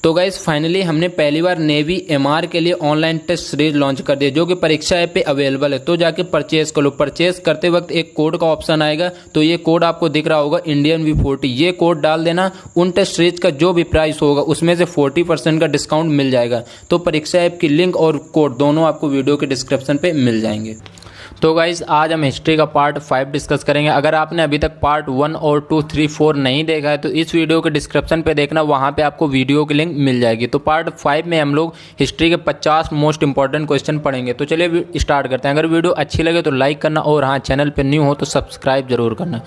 तो guys finally हमने पहली बार नेवी एमआर के लिए ऑनलाइन टेस्ट सीरीज लॉन्च कर दिया जो कि परीक्षा ऐप पे अवेलेबल है। तो जाके परचेज कर लो। परचेज करते वक्त एक कोड का ऑप्शन आएगा, तो ये कोड आपको दिख रहा होगा इंडियन V40। ये कोड डाल देना, उन टेस्ट सीरीज का जो भी प्राइस होगा उसमें से 40% का डिस्काउंट मिल जाएगा। तो परीक्षा ऐप की लिंक और कोड दोनों आपको वीडियो के डिस्क्रिप्शन पे मिल जाएंगे। तो गाइज आज हम हिस्ट्री का पार्ट 5 डिस्कस करेंगे। अगर आपने अभी तक पार्ट 1 और 2, 3, 4 नहीं देखा है तो इस वीडियो के डिस्क्रिप्शन पे देखना, वहाँ पे आपको वीडियो की लिंक मिल जाएगी। तो पार्ट 5 में हम लोग हिस्ट्री के 50 मोस्ट इंपॉर्टेंट क्वेश्चन पढ़ेंगे। तो चलिए स्टार्ट करते हैं। अगर वीडियो अच्छी लगे तो लाइक करना और हाँ, चैनल पर न्यू हो तो सब्सक्राइब जरूर करना।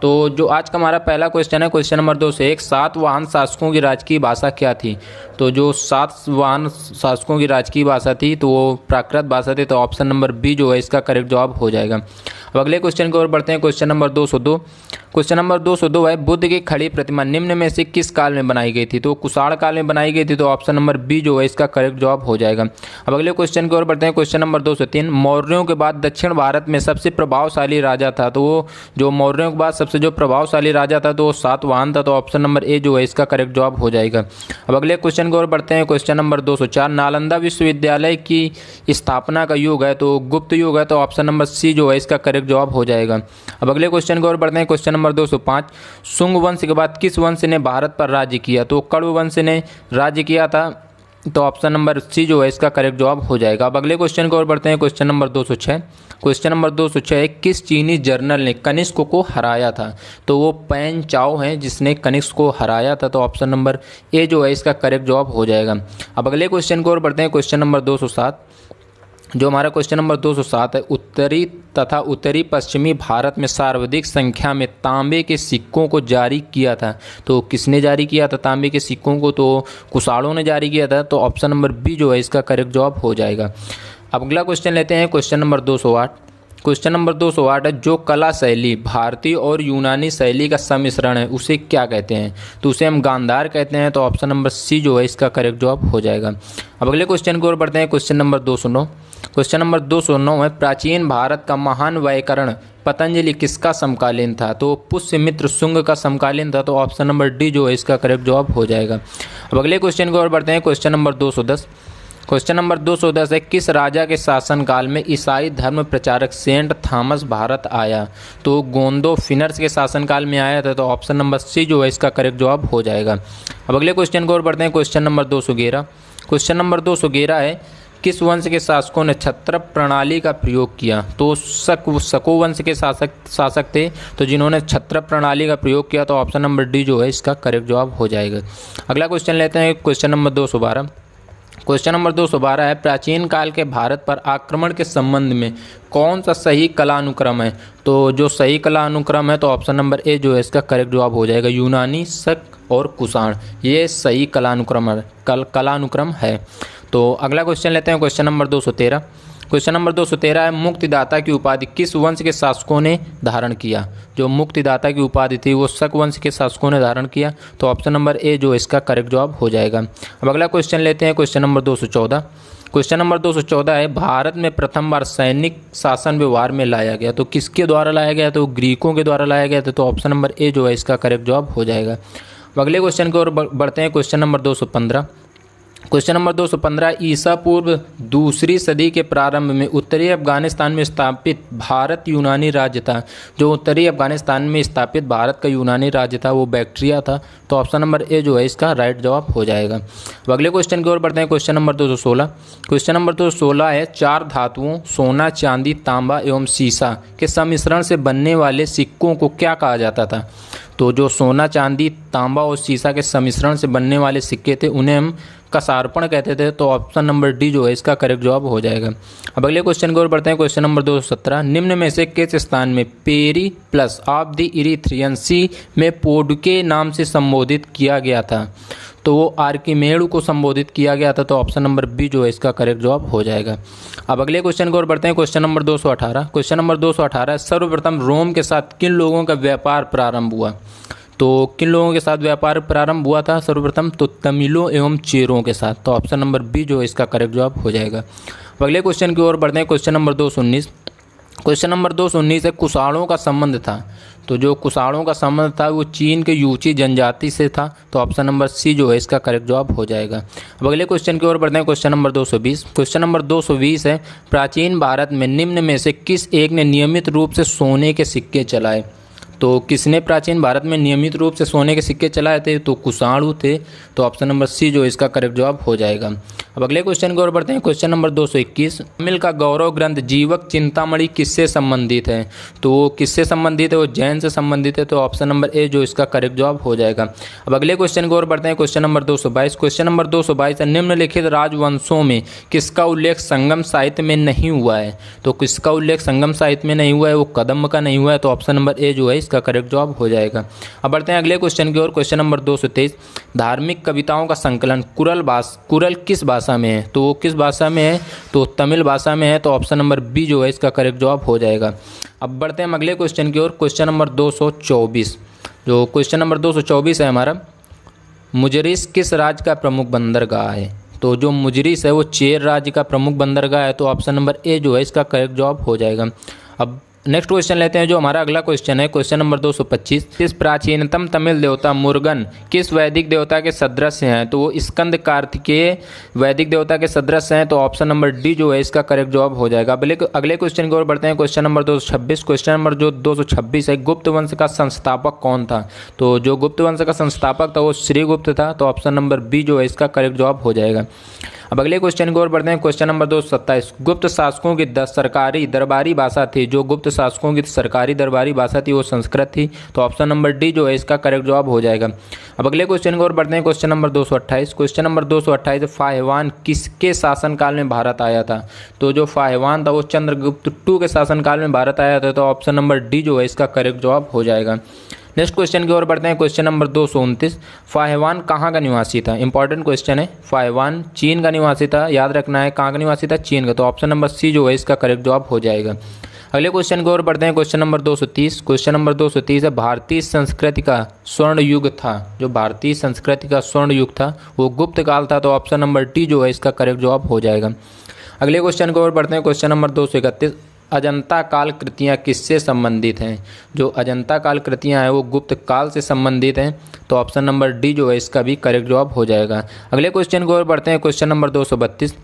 तो जो आज का हमारा पहला क्वेश्चन है, क्वेश्चन नंबर 2 से 1, सातवाहन शासकों की राजकीय भाषा क्या थी? तो जो सातवाहन शासकों की राजकीय भाषा थी तो वो प्राकृत भाषा थी। तो ऑप्शन नंबर बी जो है इसका करेक्ट जवाब हो जाएगा। अब अगले क्वेश्चन की ओर बढ़ते हैं। Question number 202। क्वेश्चन नंबर 202 है, बुद्ध की खड़ी प्रतिमा निम्न में से किस काल में बनाई गई थी? तो कुषाण काल में बनाई गई थी। तो ऑप्शन नंबर बी जो है इसका करेक्ट जवाब हो जाएगा। अब अगले क्वेश्चन की ओर बढ़ते हैं। क्वेश्चन नंबर 203, मौर्यों के बाद दक्षिण भारत में सबसे प्रभावशाली राजा था। तो वो जो मौर्यों के बाद सबसे जो प्रभावशाली राजा था तो वो सातवाहन था। तो ऑप्शन नंबर ए जो है इसका करेक्ट जवाब हो जाएगा। अब अगले क्वेश्चन की ओर बढ़ते हैं। क्वेश्चन नंबर 204, नालंदा विश्वविद्यालय की स्थापना का युग है तो गुप्त युग है। तो ऑप्शन नंबर सी जो है इसका करेक्ट जवाब हो जाएगा। अब अगले क्वेश्चन की ओर बढ़ते हैं। क्वेश्चन नंबर 205, शुंग वंश के बाद किस वंश ने भारत पर राज्य किया? तो कण्व वंश ने राज्य किया था। तो ऑप्शन नंबर सी जो है इसका करेक्ट जवाब हो जाएगा। अब अगले क्वेश्चन की ओर बढ़ते हैं। Question number 206। क्वेश्चन नंबर 206, किस चीनी जर्नल ने कनिष्क को हराया था? तो वो पैन चाओ है जिसने कनिष्क को हराया था। तो ऑप्शन नंबर ए जो है इसका करेक्ट जवाब हो जाएगा। अब अगले क्वेश्चन की ओर बढ़ते हैं। Question number 207। जो हमारा क्वेश्चन नंबर 207 है, उत्तरी तथा उत्तरी पश्चिमी भारत में सर्वाधिक संख्या में तांबे के सिक्कों को जारी किया था। तो किसने जारी किया था तांबे के सिक्कों को? तो कुषाणों ने जारी किया था। तो ऑप्शन नंबर बी जो है इसका करेक्ट जवाब हो जाएगा। अब अगला क्वेश्चन लेते हैं। Question number 208। क्वेश्चन नंबर 208 है, जो कला शैली भारतीय और यूनानी शैली का सम्मिश्रण है उसे क्या कहते हैं? तो उसे हम गांधार कहते हैं। तो ऑप्शन नंबर सी जो है इसका करेक्ट जवाब हो जाएगा। अब अगले क्वेश्चन की ओर बढ़ते हैं। Question number 209। क्वेश्चन नंबर 209 है, प्राचीन भारत का महान व्याकरण पतंजलि किसका समकालीन था? तो पुष्यमित्र शुंग का समकालीन था। तो ऑप्शन नंबर डी जो है इसका करेक्ट जवाब हो जाएगा। अब अगले क्वेश्चन की ओर बढ़ते हैं। Question number 210। क्वेश्चन नंबर 210 है, किस राजा के शासनकाल में ईसाई धर्म प्रचारक सेंट थॉमस भारत आया? तो गोंदोफिनर्स के शासनकाल में आया था। तो ऑप्शन नंबर सी जो है इसका करेक्ट जवाब हो जाएगा। अब अगले क्वेश्चन की ओर बढ़ते हैं। Question number 211। क्वेश्चन नंबर 211 है, किस वंश के शासकों ने छत्र प्रणाली का प्रयोग किया? तो शको वंश के शासक थे तो जिन्होंने छत्र प्रणाली का प्रयोग किया। तो ऑप्शन नंबर डी जो है इसका करेक्ट जवाब हो जाएगा। अगला क्वेश्चन लेते हैं। Question number 212। क्वेश्चन नंबर 212 है, प्राचीन काल के भारत पर आक्रमण के संबंध में कौन सा सही कलानुक्रम है? तो जो सही कलानुक्रम है तो ऑप्शन नंबर ए जो है इसका करेक्ट जवाब हो जाएगा। यूनानी, शक और कुषाण, ये सही कलानुक्रम है। तो अगला क्वेश्चन लेते हैं। Question number 213। क्वेश्चन नंबर 213 है, मुक्तिदाता की उपाधि किस वंश के शासकों ने धारण किया? जो मुक्तिदाता की उपाधि थी वो शक वंश के शासकों ने धारण किया। तो ऑप्शन नंबर ए जो इसका करेक्ट जवाब हो जाएगा। अब अगला क्वेश्चन लेते हैं। Question number 214। क्वेश्चन नंबर 214 है, भारत में प्रथम बार सैनिक शासन व्यवहार में लाया गया। तो किसके द्वारा लाया गया? तो ग्रीकों के द्वारा लाया गया था। तो ऑप्शन नंबर ए जो है इसका करेक्ट जवाब हो जाएगा। अब अगले क्वेश्चन की ओर बढ़ते हैं। Question number 215। क्वेश्चन नंबर 215, ईसा पूर्व दूसरी सदी के प्रारंभ में उत्तरी अफगानिस्तान में स्थापित भारत यूनानी राज्य था। जो उत्तरी अफगानिस्तान में स्थापित भारत का यूनानी राज्य था वो बैक्ट्रिया था। तो ऑप्शन नंबर ए जो है इसका राइट जवाब हो जाएगा। अब अगले क्वेश्चन की ओर बढ़ते हैं। Question number 216। क्वेश्चन नंबर 216 है, चार धातुओं सोना, चांदी, तांबा एवं सीसा के सम्मिश्रण से बनने वाले सिक्कों को क्या कहा जाता था? तो जो सोना, चांदी, तांबा और सीसा के सम्मिश्रण से बनने वाले सिक्के थे उन्हें हम कसार्पण कहते थे। तो ऑप्शन नंबर डी जो है इसका करेक्ट जवाब हो जाएगा। अब अगले क्वेश्चन की ओर बढ़ते हैं। क्वेश्चन नंबर 217, निम्न में से किस स्थान में Periplus of the Erythraean sea में पोडुके नाम से संबोधित किया गया था? तो वो आर्किमेडू को संबोधित किया गया था। तो ऑप्शन नंबर बी जो है इसका करेक्ट जवाब हो जाएगा। अब अगले क्वेश्चन की ओर बढ़ते हैं। Question number 218। क्वेश्चन नंबर 218, सर्वप्रथम रोम के साथ किन लोगों का व्यापार प्रारंभ हुआ? तो किन लोगों के साथ व्यापार प्रारंभ हुआ था सर्वप्रथम? तो तमिलों एवं चेरों के साथ। तो ऑप्शन नंबर बी जो है इसका करेक्ट जवाब हो जाएगा। अगले क्वेश्चन की ओर बढ़ते हैं। Question number 219। क्वेश्चन नंबर 219 है, कुषाणों का संबंध था तो जो कुषाणों का संबंध था वो चीन के यूची जनजाति से था। तो ऑप्शन नंबर सी जो है इसका करेक्ट जवाब हो जाएगा। अब अगले क्वेश्चन की ओर बढ़ते हैं। Question number 220। क्वेश्चन नंबर 220 है, प्राचीन भारत में निम्न में से किस एक ने नियमित रूप से सोने के सिक्के चलाए? तो किसने प्राचीन भारत में नियमित रूप से सोने के सिक्के चलाए थे? तो कुषाणु थे। तो ऑप्शन नंबर सी जो इसका करेक्ट जवाब हो जाएगा। अब अगले क्वेश्चन की ओर बढ़ते हैं। क्वेश्चन नंबर 221, तमिल का गौरव ग्रंथ जीवक चिंतामणि किससे संबंधित है? तो वो किससे संबंधित है? वो जैन से संबंधित है। तो ऑप्शन नंबर ए जो इसका करेक्ट जवाब हो जाएगा। अब अगले क्वेश्चन की ओर बढ़ते हैं। Question number 222। क्वेश्चन नंबर 222 है, निम्नलिखित राजवंशों में किसका उल्लेख संगम साहित्य में नहीं हुआ है? तो किसका उल्लेख संगम साहित्य में नहीं हुआ है? वो कदम्ब का नहीं हुआ है। तो ऑप्शन नंबर ए जो है इसका करेक्ट जवाब हो जाएगा। अब बढ़ते हैं अगले क्वेश्चन की ओर। क्वेश्चन नंबर 223, धार्मिक कविताओं का संकलन कुरल किस भाषा में है? तो वो किस भाषा में है? तो तमिल भाषा में है। तो ऑप्शन नंबर बी जो है इसका करेक्ट जवाब हो जाएगा। अब बढ़ते हैं अगले क्वेश्चन की ओर। क्वेश्चन नंबर 224, जो क्वेश्चन नंबर 224 है हमारा, मुजरिस किस राज्य का प्रमुख बंदरगाह है? तो जो मुजरिस है वो चेर राज्य का प्रमुख बंदरगाह है। तो ऑप्शन नंबर ए जो है इसका करेक्ट जवाब हो जाएगा। अब नेक्स्ट क्वेश्चन लेते हैं, जो हमारा अगला क्वेश्चन है। क्वेश्चन नंबर 225, किस प्राचीनतम तमिल देवता मुरुगन किस वैदिक देवता के सदृश हैं? तो वो स्कंद कार्तिकेय वैदिक देवता के सदृश हैं। तो ऑप्शन नंबर डी जो है इसका करेक्ट जवाब हो जाएगा। अगले क्वेश्चन की ओर बढ़ते हैं। Question number 226। क्वेश्चन नंबर जो 226 है, गुप्त वंश का संस्थापक कौन था? तो जो गुप्त वंश का संस्थापक था वो श्रीगुप्त था। तो ऑप्शन नंबर बी जो है इसका करेक्ट जवाब हो जाएगा। अब अगले क्वेश्चन की ओर बढ़ते हैं। क्वेश्चन नंबर 227, गुप्त शासकों की सरकारी दरबारी भाषा थी, जो गुप्त शासकों की सरकारी दरबारी भाषा थी वो संस्कृत थी। तो ऑप्शन नंबर डी जो है इसका करेक्ट जवाब हो जाएगा। अब अगले क्वेश्चन की ओर बढ़ते हैं। Question number 228। क्वेश्चन नंबर 228, फाहिवान किसके शासनकाल में भारत आया था? तो जो फाहिवान था वो चंद्रगुप्त टू के शासनकाल में भारत आया था। तो ऑप्शन नंबर डी जो है इसका करेक्ट जवाब हो जाएगा। नेक्स्ट क्वेश्चन की ओर बढ़ते हैं। क्वेश्चन नंबर 229, फाहिवान कहाँ का निवासी था? इंपॉर्टेंट क्वेश्चन है। फाहिवान चीन का निवासी था, याद रखना है कहाँ का निवासी था? चीन का। तो ऑप्शन नंबर सी जो है इसका करेक्ट जवाब हो जाएगा। अगले क्वेश्चन की ओर बढ़ते हैं। Question number 230। क्वेश्चन नंबर 230 है, भारतीय संस्कृति का स्वर्ण युग था, जो भारतीय संस्कृति का स्वर्ण युग था वो गुप्त काल था। तो ऑप्शन नंबर डी जो है इसका करेक्ट जवाब हो जाएगा। अगले क्वेश्चन की ओर बढ़ते हैं। क्वेश्चन नंबर 231, अजंता काल कृतियाँ किससे संबंधित हैं? जो अजंता काल कृतियाँ हैं वो गुप्त काल से संबंधित हैं। तो ऑप्शन नंबर डी जो है इसका भी करेक्ट जवाब हो जाएगा। अगले क्वेश्चन की ओर बढ़ते हैं। Question number 232।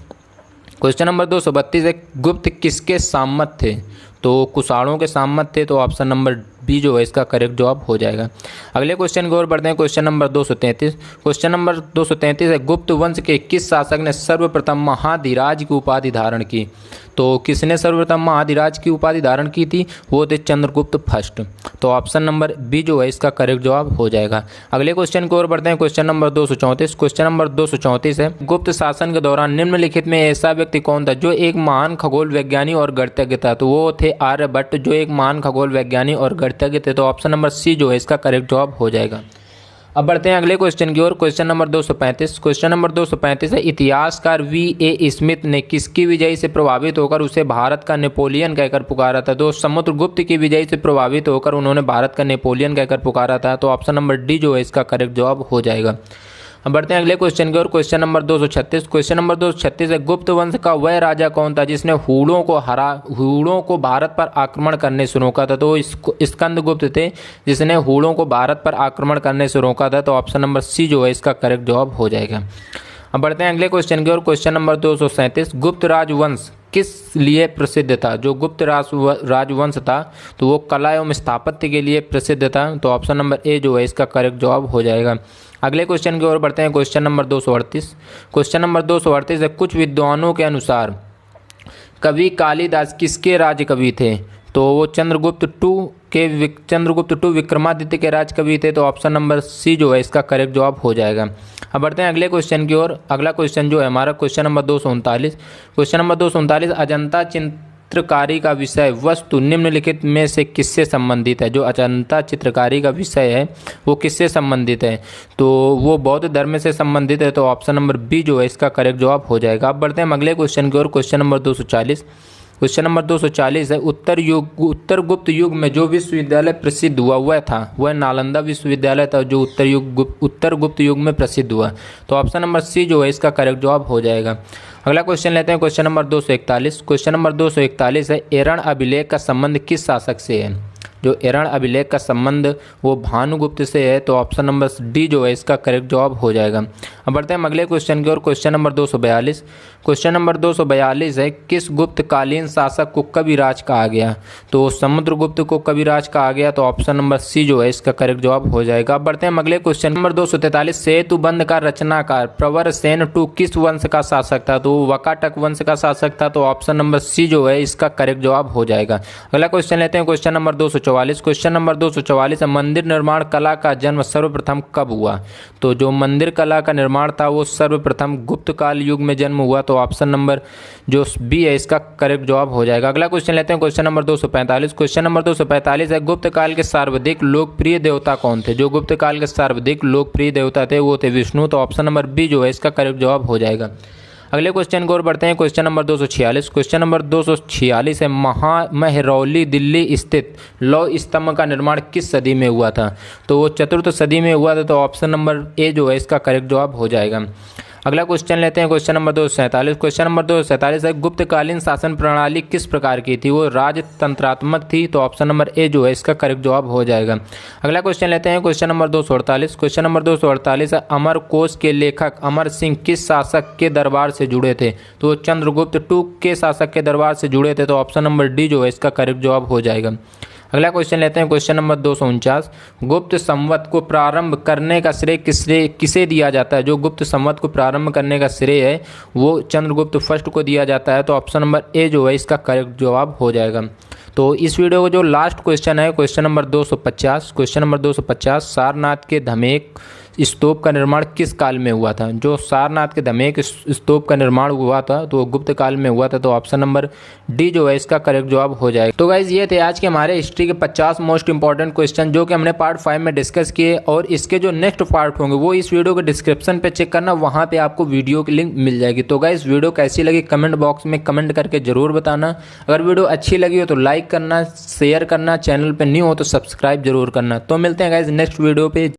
क्वेश्चन नंबर 232 है, गुप्त किसके सामंत थे? तो कुषाणों के सामंत थे। तो ऑप्शन नंबर बी जो है इसका करेक्ट जवाब हो जाएगा। अगले क्वेश्चन की ओर बढ़ते हैं। Question number 233। क्वेश्चन नंबर 233 है, गुप्त वंश के किस शासक ने सर्वप्रथम महाधिराज की उपाधि धारण की? तो किसने सर्वप्रथम महाधिराज की उपाधि धारण की थी? वो थे चंद्रगुप्त फर्स्ट। तो ऑप्शन नंबर बी जो है इसका करेक्ट जवाब हो जाएगा। अगले क्वेश्चन की ओर बढ़ते हैं। Question number 234। क्वेश्चन नंबर 234 है, गुप्त शासन के दौरान निम्नलिखित में ऐसा व्यक्ति कौन था जो एक महान खगोल वैज्ञानिक और गणितज्ञ था? तो वो थे आर्यभट्ट, जो एक महान खगोल वैज्ञानिक और गणितज्ञ थे। तो ऑप्शन नंबर सी जो है इसका करेक्ट जवाब हो जाएगा। अब बढ़ते हैं अगले क्वेश्चन की ओर। Question number 235। क्वेश्चन नंबर 235 है, इतिहासकार V.A. स्मिथ ने किसकी विजय से प्रभावित होकर उसे भारत का नेपोलियन कहकर पुकारा था? तो समुद्रगुप्त की विजय से प्रभावित होकर उन्होंने भारत का नेपोलियन कहकर पुकारा था। तो ऑप्शन नंबर डी जो है इसका करेक्ट जवाब हो जाएगा। अब बढ़ते हैं अगले क्वेश्चन की ओर। Question number 236। क्वेश्चन नंबर 236 है, गुप्त वंश का वह राजा कौन था जिसने हूणों को भारत पर आक्रमण करने से रोका था? तो स्कंदगुप्त थे, जिसने हूणों को भारत पर आक्रमण करने से रोका था। तो ऑप्शन नंबर सी जो है इसका करेक्ट जवाब हो जाएगा। अब बढ़ते हैं अगले क्वेश्चन की ओर। क्वेश्चन नंबर 237, गुप्त राजवंश किस लिए प्रसिद्ध था? जो गुप्त राजवंश था तो वो कला एवं स्थापत्य के लिए प्रसिद्ध था। तो ऑप्शन नंबर ए जो है इसका करेक्ट जवाब हो जाएगा। अगले क्वेश्चन की ओर बढ़ते हैं। Question number 238। क्वेश्चन नंबर 238 है, कुछ विद्वानों के अनुसार कवि कालिदास किसके राज कवि थे? तो वो चंद्रगुप्त टू विक्रमादित्य के राज कवि थे। तो ऑप्शन नंबर सी जो है इसका करेक्ट जवाब हो जाएगा। अब बढ़ते हैं अगले क्वेश्चन की ओर। अगला क्वेश्चन जो है हमारा question number 239। Question number 239, Ajanta चित्रकारी का विषय वस्तु निम्नलिखित में से किससे संबंधित है? जो अजंता चित्रकारी का विषय है वो किससे संबंधित है? तो वो बौद्ध धर्म से संबंधित है। तो ऑप्शन नंबर बी जो है इसका करेक्ट जवाब हो जाएगा। अब बढ़ते हैं अगले क्वेश्चन की ओर। Question number 240। क्वेश्चन नंबर 240 है, उत्तर गुप्त युग में जो विश्वविद्यालय प्रसिद्ध हुआ वह नालंदा विश्वविद्यालय था, जो उत्तर गुप्त युग में प्रसिद्ध हुआ। तो ऑप्शन नंबर सी जो है इसका करेक्ट जवाब हो जाएगा। अगला क्वेश्चन लेते हैं। Question number 241। क्वेश्चन नंबर 241 है, एरण अभिलेख का संबंध किस शासक से है? जो एरण अभिलेख का संबंध वो भानुगुप्त से है, तो ऑप्शन नंबर डी जो है इसका करेक्ट जवाब हो जाएगा। अब बढ़ते हैं अगले क्वेश्चन की ओर। Question number 242। क्वेश्चन नंबर 242 है, किस गुप्तकालीन शासक को कविराज कहा गया? तो समुद्रगुप्त को कविराज कहा गया, तो ऑप्शन नंबर सी जो है इसका करेक्ट जवाब हो जाएगा। अब बढ़ते हैं अगले क्वेश्चन नंबर 243। सेतुबंध का रचनाकार प्रवरसेन टू किस वंश का शासक था? तो वकाटक वंश का शासक था, तो ऑप्शन नंबर सी जो है इसका करेक्ट जवाब हो जाएगा। अगला क्वेश्चन लेते हैं क्वेश्चन नंबर 244। क्वेश्चन नंबर 244 है, मंदिर निर्माण कला का जन्म सर्वप्रथम कब हुआ? तो जो मंदिर कला का निर्माण था वो सर्वप्रथम गुप्त काल युग में जन्म हुआ, तो ऑप्शन नंबर जो बी है इसका करेक्ट जवाब हो जाएगा। अगला क्वेश्चन लेते हैं क्वेश्चन नंबर 245। क्वेश्चन नंबर 245 है, गुप्त काल के सर्वाधिक लोकप्रिय देवता कौन थे? जो गुप्त काल के सर्वाधिक लोकप्रिय देवता थे वो थे विष्णु, तो ऑप्शन नंबर बी जो है इसका करेक्ट जवाब हो जाएगा। अगले क्वेश्चन की ओर बढ़ते हैं। Question number 246। क्वेश्चन नंबर 246 है, महरौली दिल्ली स्थित लौह स्तंभ का निर्माण किस सदी में हुआ था? तो वो चतुर्थ सदी में हुआ था, तो ऑप्शन नंबर ए जो है इसका करेक्ट जवाब हो जाएगा। अगला क्वेश्चन लेते हैं क्वेश्चन नंबर 247। क्वेश्चन नंबर 247 है, गुप्तकालीन शासन प्रणाली किस प्रकार की थी? वो राजतंत्रात्मक थी, तो ऑप्शन नंबर ए जो है इसका करेक्ट जवाब हो जाएगा। अगला क्वेश्चन लेते हैं क्वेश्चन नंबर 248। क्वेश्चन नंबर 248 है, अमरकोश के लेखक अमर सिंह किस शासक के दरबार से जुड़े थे? तो चंद्रगुप्त टू के शासक के दरबार से जुड़े थे, तो ऑप्शन नंबर डी जो है इसका करेक्ट जवाब हो जाएगा। अगला क्वेश्चन लेते हैं क्वेश्चन नंबर 249। गुप्त संवत को प्रारंभ करने का श्रेय किसे दिया जाता है? जो गुप्त संवत को प्रारंभ करने का श्रेय है वो चंद्रगुप्त फर्स्ट को दिया जाता है, तो ऑप्शन नंबर ए जो है इसका करेक्ट जवाब हो जाएगा। तो इस वीडियो का जो लास्ट क्वेश्चन है question number 250। Question number 250, Sarnath के धमेक स्तूप का निर्माण किस काल में हुआ था? जो सारनाथ के धमेक स्तूप का निर्माण हुआ था तो वो गुप्त काल में हुआ था, तो ऑप्शन नंबर डी जो है इसका करेक्ट जवाब हो जाएगा। तो गाइज ये थे आज के हमारे हिस्ट्री के 50 मोस्ट इंपॉर्टेंट क्वेश्चन जो कि हमने पार्ट 5 में डिस्कस किए, और इसके जो नेक्स्ट पार्ट होंगे वो इस वीडियो के डिस्क्रिप्शन पे चेक करना, वहाँ पे आपको वीडियो की लिंक मिल जाएगी। तो गाइज वीडियो कैसी लगी कमेंट बॉक्स में कमेंट करके जरूर बताना। अगर वीडियो अच्छी लगी हो तो लाइक करना, शेयर करना, चैनल पर न्यू हो तो सब्सक्राइब जरूर करना। तो मिलते हैं गाइज नेक्स्ट वीडियो पे।